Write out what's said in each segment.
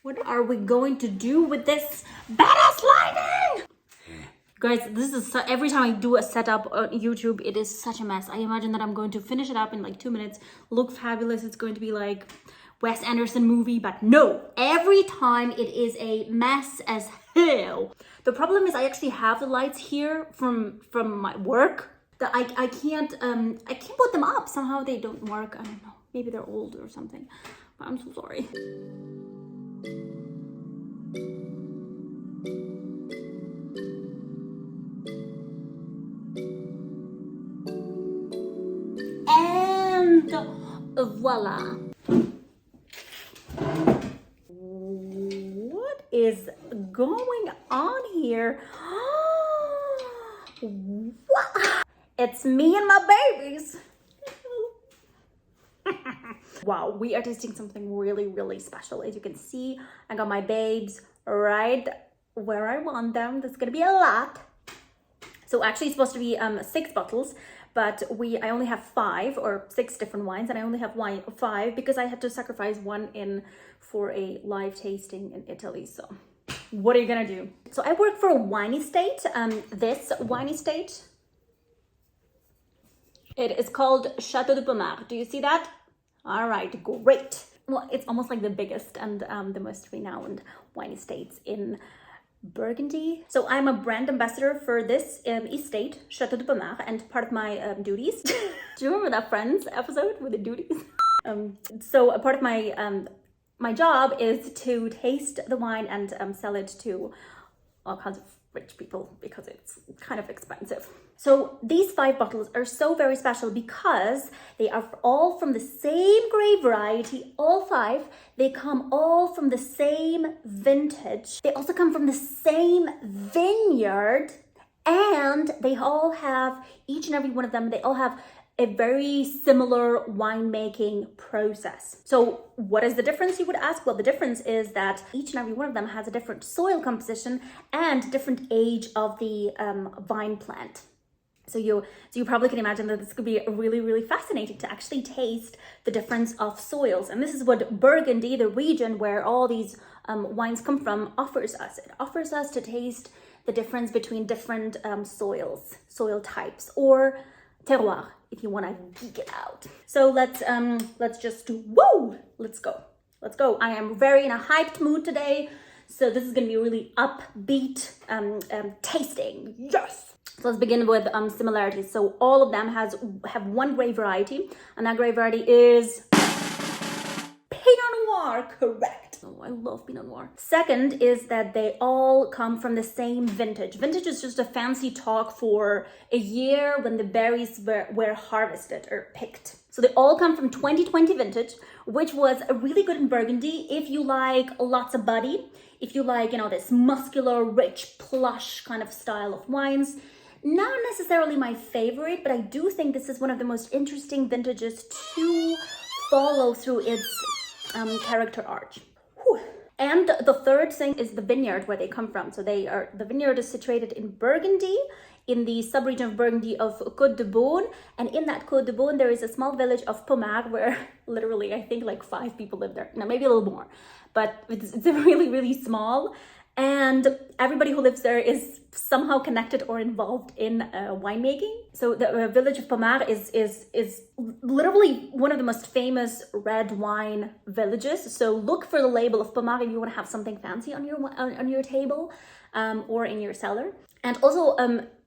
What are we going to do with this badass lighting? Guys, this is every time I do a setup on YouTube, it is such a mess. I imagine that I'm going to finish it up in like 2 minutes, look fabulous. It's going to be like Wes Anderson movie, but no, every time it is a mess as hell. The problem is I actually have the lights here from my work that I can't put them up. Somehow they don't work. I don't know. Maybe they're old or something. But I'm so sorry. And voila. What is going on here? What? It's me and my babies. Wow, we are tasting something really, really special. As you can see, I got my babes right where I want them. There's gonna be a lot. So actually it's supposed to be 6 bottles, but I only have 5 or 6 different wines, and I only have 5 because I had to sacrifice one in for a live tasting in Italy. So what are you gonna do? So I work for a wine estate. This wine estate, it is called Chateau de Pommard. Do you see that? All right, great. Well, it's almost like the biggest and the most renowned wine estates in Burgundy. So I'm a brand ambassador for this estate, Chateau de Pommard, and part of my duties. Do you remember that Friends episode with the duties? So a part of my my job is to taste the wine and sell it to all kinds of rich people because it's kind of expensive. So these 5 bottles are so very special because they are all from the same grape variety, all 5. They come all from the same vintage. They also come from the same vineyard, and they all have, each and every one of them, they all have a very similar winemaking process. So what is the difference, you would ask? Well, the difference is that each and every one of them has a different soil composition and different age of the vine plant. So you probably can imagine that this could be really, really fascinating to actually taste the difference of soils. And this is what Burgundy, the region where all these wines come from, offers us. It offers us to taste the difference between different soil types, or terroir, if you want to geek it out. So let's go. I am very in a hyped mood today. So this is going to be a really upbeat tasting. Yes. So let's begin with similarities. So all of them have one grape variety, and that grape variety is Pinot Noir, correct. Oh, I love Pinot Noir. Second is that they all come from the same vintage. Vintage is just a fancy talk for a year when the berries were harvested or picked. So they all come from 2020 vintage, which was really good in Burgundy if you like lots of body, if you like, this muscular, rich, plush kind of style of wines. Not necessarily my favorite, but I do think this is one of the most interesting vintages to follow through its character arc. Whew. And the third thing is the vineyard where they come from. So the vineyard is situated in Burgundy, in the sub-region of Burgundy of Côte de Beaune. And in that Côte de Beaune, there is a small village of Pommard where literally, I think like 5 people live there. No, maybe a little more, but it's really, really small. And everybody who lives there is somehow connected or involved in winemaking. So the village of Pommard is literally one of the most famous red wine villages. So look for the label of Pommard if you want to have something fancy on your table or in your cellar. And also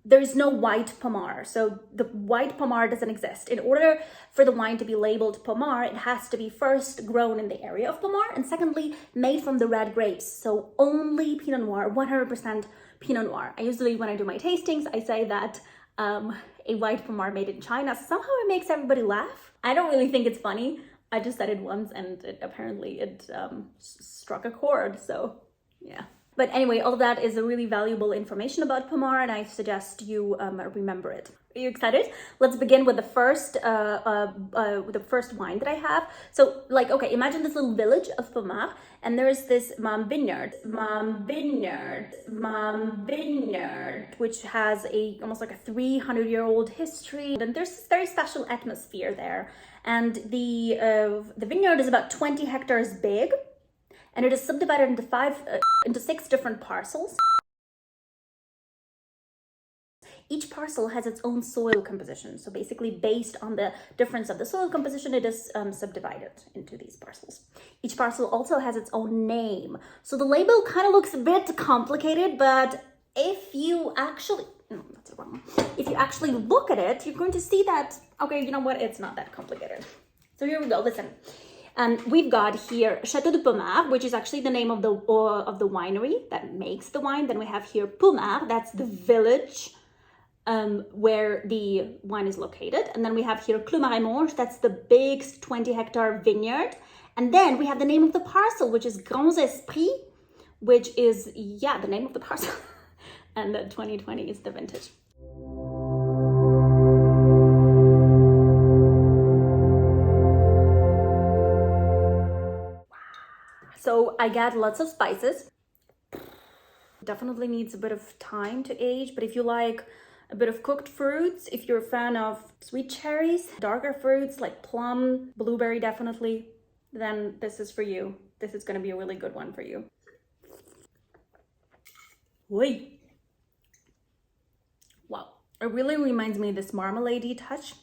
there is no white Pommard. So the white Pommard doesn't exist. In order for the wine to be labeled Pommard, it has to be first grown in the area of Pommard, and secondly, made from the red grapes. So only Pinot Noir, 100% Pinot Noir. I usually, when I do my tastings, I say that a white Pommard made in China. Somehow it makes everybody laugh. I don't really think it's funny. I just said it once, and apparently it struck a chord. So yeah. But anyway, all of that is a really valuable information about Pommard, and I suggest you remember it. Are you excited? Let's begin with the first wine that I have. So, okay, imagine this little village of Pommard, and there's this vineyard, which has almost like a 300-year-old history, and there's this very special atmosphere there. And the vineyard is about 20 hectares big. and it is subdivided into 6 different parcels. Each parcel has its own soil composition. So basically based on the difference of the soil composition, it is subdivided into these parcels. Each parcel also has its own name. So the label kind of looks a bit complicated, but if you actually, no, that's wrong. If you actually look at it, you're going to see that, okay, you know what? It's not that complicated. So here we go, listen. We've got here Château de Pommard, which is actually the name of the winery that makes the wine. Then we have here Pommard, that's the village where the wine is located. And then we have here Clos Marais-Monge, that's the big 20-hectare vineyard. And then we have the name of the parcel, which is Grands Esprits, which is, yeah, the name of the parcel. And the 2020 is the vintage. So I got lots of spices. Definitely needs a bit of time to age, but if you like a bit of cooked fruits, if you're a fan of sweet cherries, darker fruits like plum, blueberry definitely, then this is for you. This is going to be a really good one for you. Wait. Wow. It really reminds me of this marmalade-y touch.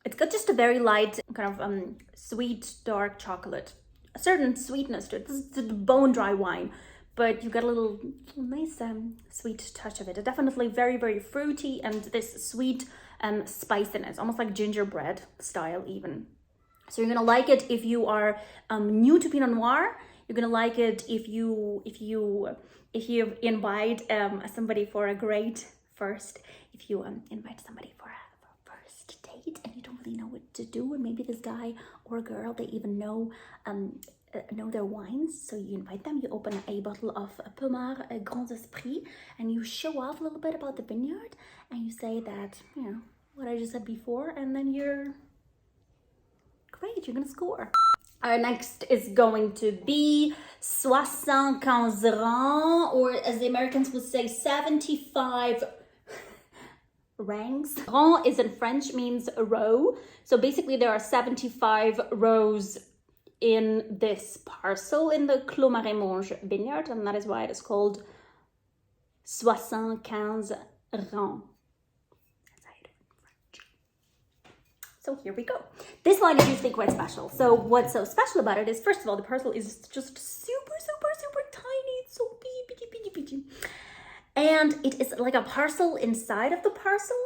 It's got just a very light kind of sweet dark chocolate. A certain sweetness to it. This is a bone-dry wine, but you got a little nice sweet touch of it. It's definitely very, very fruity and this sweet spiciness, almost like gingerbread style even. So you're gonna like it if you are new to Pinot Noir. You're gonna like it if you invite somebody for a great first. If you invite somebody for a first date and you don't really know what to do, and maybe this guy or girl, they even know their wines, so you invite them, you open a bottle of Pommard Grands Esprits, and you show off a little bit about the vineyard, and you say that, you know, what I just said before, and then you're great, you're gonna score. Our next is going to be 75 rangs, or as the Americans would say, 75 rangs. Rang is in French, means a row, so basically there are 75 rows in this parcel in the Clos Marais-Monge vineyard, and that is why it is called 75 rangs. That's how you do it in French. So here we go. This wine is usually quite special. So what's so special about it is, first of all, the parcel is just super, super, super tiny. It's so bitty. And it is like a parcel inside of the parcel.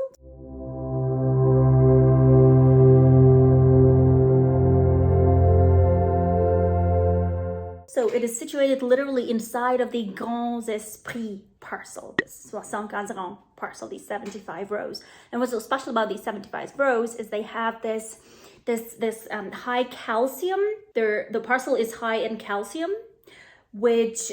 So it is situated literally inside of the Grands Esprits parcel, this 75 rangs parcel, these 75 rows. And what's so special about these 75 rows is they have this high calcium. The parcel is high in calcium, which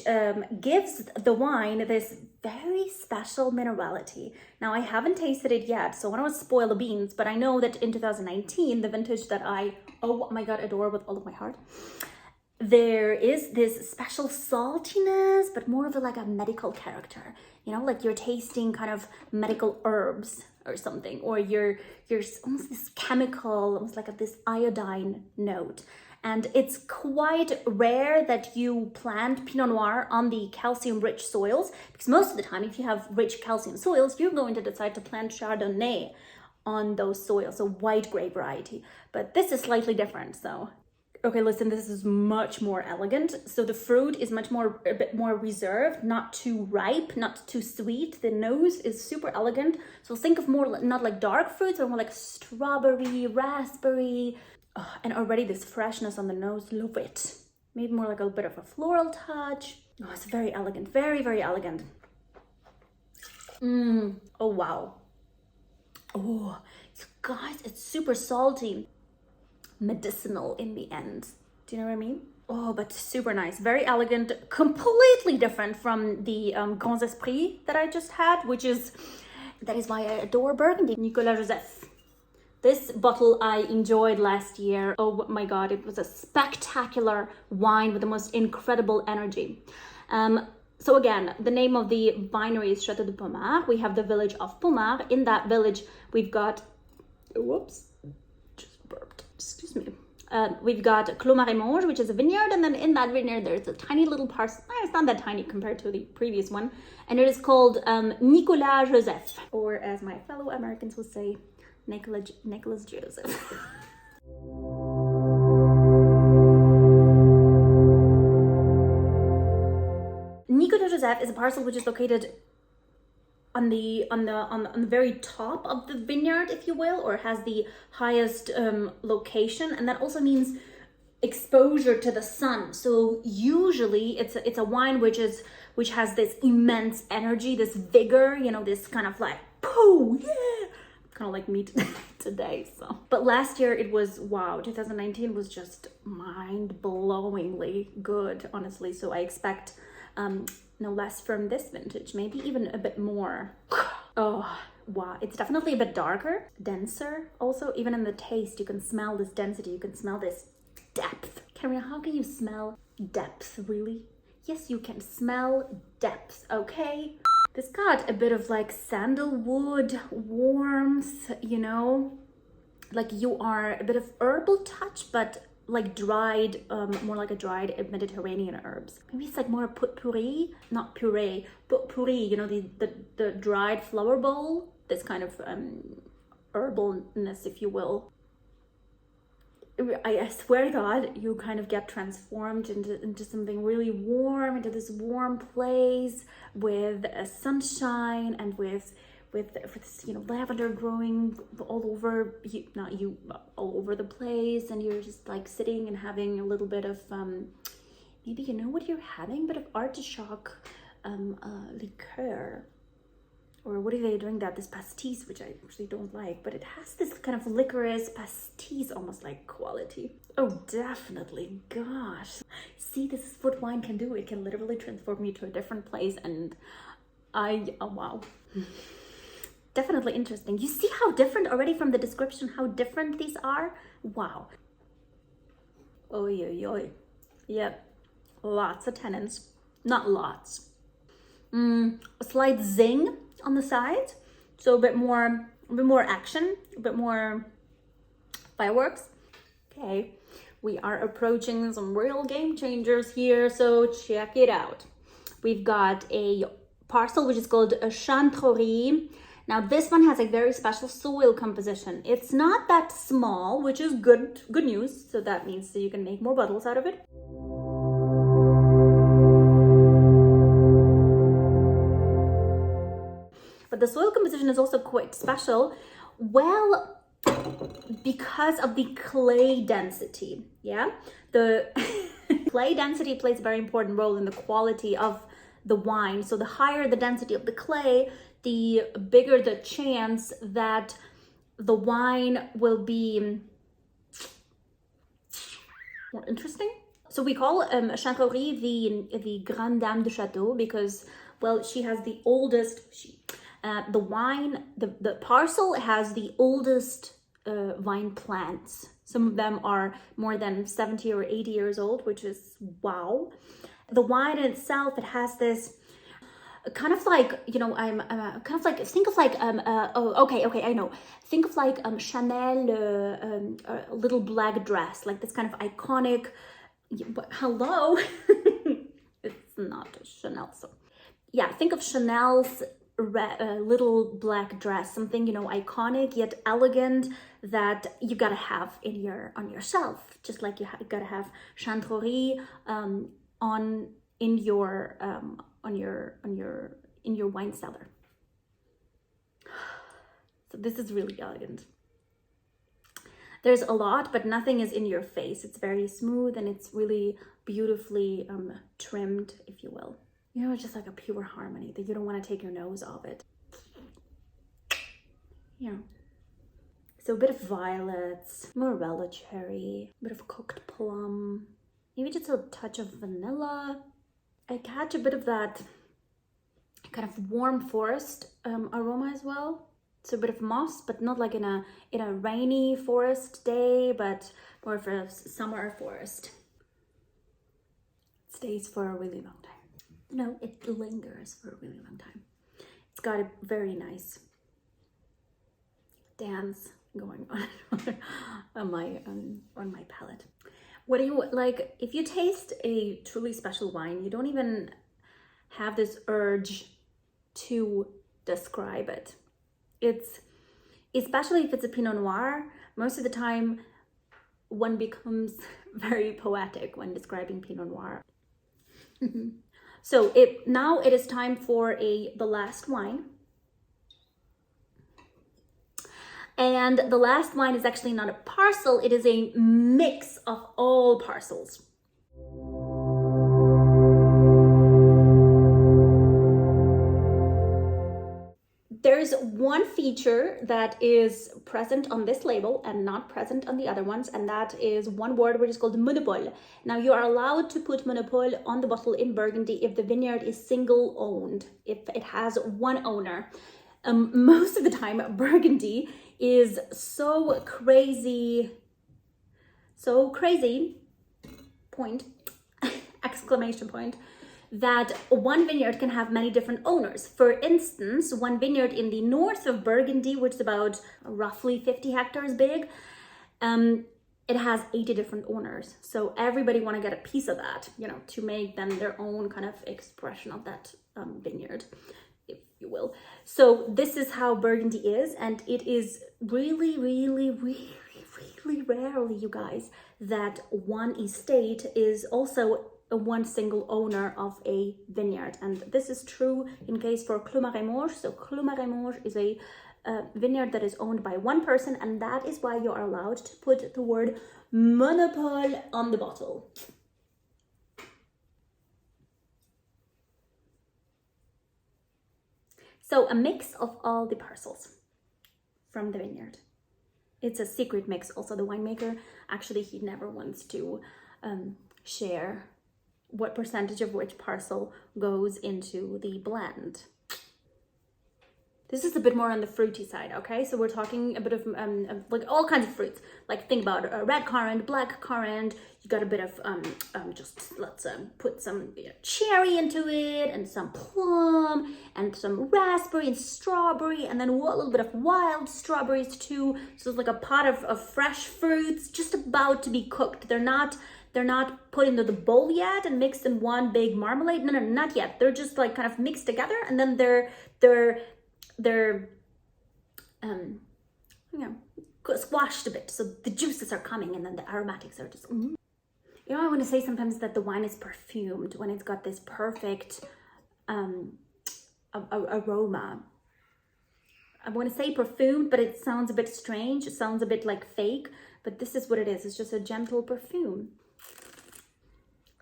gives the wine this very special minerality. Now, I haven't tasted it yet, so I don't want to spoil the beans, but I know that in 2019, the vintage that I, oh my God, adore with all of my heart, there is this special saltiness, but more of like a medical character, you know, like you're tasting kind of medical herbs or something, or you're almost this chemical, almost like this iodine note. And it's quite rare that you plant Pinot Noir on the calcium-rich soils, because most of the time, if you have rich calcium soils, you're going to decide to plant Chardonnay on those soils, so white grape variety. But this is slightly different, so. Okay, listen, this is much more elegant. So the fruit is a bit more reserved, not too ripe, not too sweet. The nose is super elegant. So think of more, not like dark fruits, but more like strawberry, raspberry, and already this freshness on the nose, love it. Maybe more like a bit of a floral touch. Oh, it's very elegant, very, very elegant. Oh, wow. Oh, you guys, it's super salty. Medicinal in the end. Do you know what I mean? Oh, but super nice, very elegant, completely different from the Grands Esprits that I just had, that is why I adore Burgundy. Nicolas Joseph. This bottle I enjoyed last year. Oh my God, it was a spectacular wine with the most incredible energy. So again, the name of the winery is Château de Pommard. We have the village of Pommard. In that village, we've got, whoops, just burped, excuse me. We've got Clos Marimonge, which is a vineyard, and then in that vineyard there's a tiny little parcel. It's not that tiny compared to the previous one, and it is called Nicolas Joseph, or as my fellow Americans would say, Nicholas Joseph. Nicolas Joseph is a parcel which is located on the very top of the vineyard, if you will, or has the highest location, and that also means exposure to the sun. So usually it's a wine which has this immense energy, this vigor, you know, this kind of like pooh, yeah, kind of like me today. So, but last year it was wow. 2019 was just mind-blowingly good, honestly. So I expect no less from this vintage, maybe even a bit more. Oh wow, it's definitely a bit darker, denser. Also, even in the taste, you can smell this density, you can smell this depth. Karina, how can you smell depth, really? Yes, you can smell depth, okay? This got a bit of like sandalwood warmth, you know, like you are a bit of herbal touch, but like dried, more like a dried Mediterranean herbs. Maybe it's like more potpourri, not puree, potpourri, you know, the dried flower bowl, this kind of herbalness, if you will. I swear to God, you kind of get transformed into something really warm, into this warm place with sunshine and with you know, lavender growing all over you, not you, all over the place, and you're just like sitting and having a little bit of maybe, you know what you're having, a bit of artichoke liqueur, or what are they doing that, this pastis, which I actually don't like, but it has this kind of licorice pastis almost like quality. Oh, definitely. Gosh, see, this is what wine can do. It can literally transform you to a different place, and oh wow. Definitely interesting. You see how different already from the description, how different these are? Wow. Oy, oy, oy. Yep. Lots of tannins. Not lots. A slight zing on the side. So a bit more action, a bit more fireworks. Okay. We are approaching some real game changers here, so check it out. We've got a parcel which is called a Chanterie. Now this one has a very special soil composition. It's not that small, which is good news. So that means that you can make more bottles out of it. But the soil composition is also quite special. Well, because of the clay density, yeah? The clay density plays a very important role in the quality of the wine. So the higher the density of the clay, the bigger the chance that the wine will be more interesting. So we call Chanterie the Grande Dame du Château because, well, she has the oldest, the parcel has the oldest vine plants. Some of them are more than 70 or 80 years old, which is wow. The wine in itself, it has this kind of like, you know, kind of like, think of like, okay, I know. Think of like Chanel little black dress, like this kind of iconic, hello, it's not Chanel, so yeah, think of Chanel's little black dress, something, you know, iconic yet elegant that you gotta have on your shelf, just like you gotta have Chanterie in your wine cellar. So this is really elegant. There's a lot, but nothing is in your face. It's very smooth and it's really beautifully trimmed, if you will. You know, it's just like a pure harmony that you don't want to take your nose off it. Yeah. So a bit of violets, morella cherry, a bit of cooked plum, maybe just a touch of vanilla. I catch a bit of that kind of warm forest aroma as well. So a bit of moss, but not like in a rainy forest day, but more of a summer forest. It stays for a really long time. No, it lingers for a really long time. It's got a very nice dance going on on my palate. What do you like? If you taste a truly special wine, you don't even have this urge to describe it. It's, especially if it's a Pinot Noir, most of the time one becomes very poetic when describing Pinot Noir. So now it is time for the last wine. And the last wine is actually not a parcel, it is a mix of all parcels. There's one feature that is present on this label and not present on the other ones, and that is one word which is called monopole. Now, you are allowed to put monopole on the bottle in Burgundy if the vineyard is single owned, if it has one owner. Most of the time, Burgundy is so crazy, point, exclamation point, that one vineyard can have many different owners. For instance, one vineyard in the north of Burgundy, which is about roughly 50 hectares big, it has 80 different owners. So everybody want to get a piece of that, you know, to make them their own kind of expression of that vineyard, if you will. So this is how Burgundy is, and it is really, really, really, really rarely, you guys, that one estate is also one single owner of a vineyard. And this is true in case for Clos Marais-Morges. So Clos Marais-Morges is a vineyard that is owned by one person, and that is why you are allowed to put the word monopole on the bottle. So a mix of all the parcels from the vineyard. It's a secret mix. Also, the winemaker, actually, he never wants to share what percentage of which parcel goes into the blend. This is a bit more on the fruity side, okay? So we're talking a bit of like all kinds of fruits. Like think about red currant, black currant. You got a bit of just let's put some cherry into it, and some plum, and some raspberry and strawberry, and then a little bit of wild strawberries too. So it's like a pot of fresh fruits just about to be cooked. They're not put into the bowl yet and mixed in one big marmalade. No, not yet. They're just like kind of mixed together, and then they're you know, squashed a bit, so the juices are coming, and then the aromatics are just You know, I want to say sometimes that the wine is perfumed when it's got this perfect aroma. I want to say perfumed, but it sounds a bit strange. It sounds a bit like fake, but this is what it is. It's just a gentle perfume.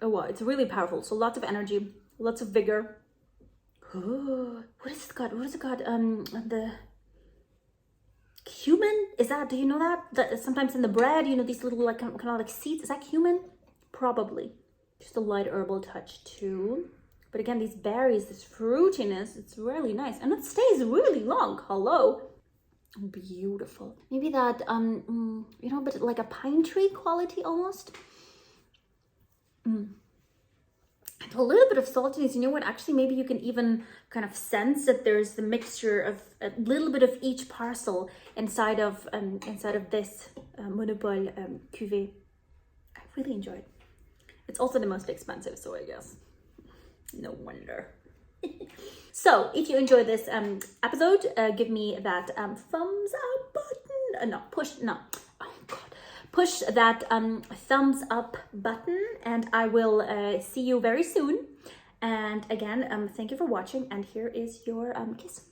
Oh wow, it's really powerful. So lots of energy, lots of vigor. Oh, what is it got? What is it got? The cumin? Is that? Do you know that sometimes in the bread, you know, these little like kind of like seeds? Is that cumin? Probably. Just a light herbal touch too. But again, these berries, this fruitiness, it's really nice, and it stays really long. Hello. Beautiful. Maybe that you know, a bit like a pine tree quality almost. A little bit of saltiness. You know what? Actually, maybe you can even kind of sense that there's the mixture of a little bit of each parcel inside of this monopole cuvée. I really enjoy it. It's also the most expensive, so I guess no wonder. So if you enjoyed this episode, give me that thumbs up button. Push that thumbs up button, and I will see you very soon. And again, thank you for watching, and here is your kiss.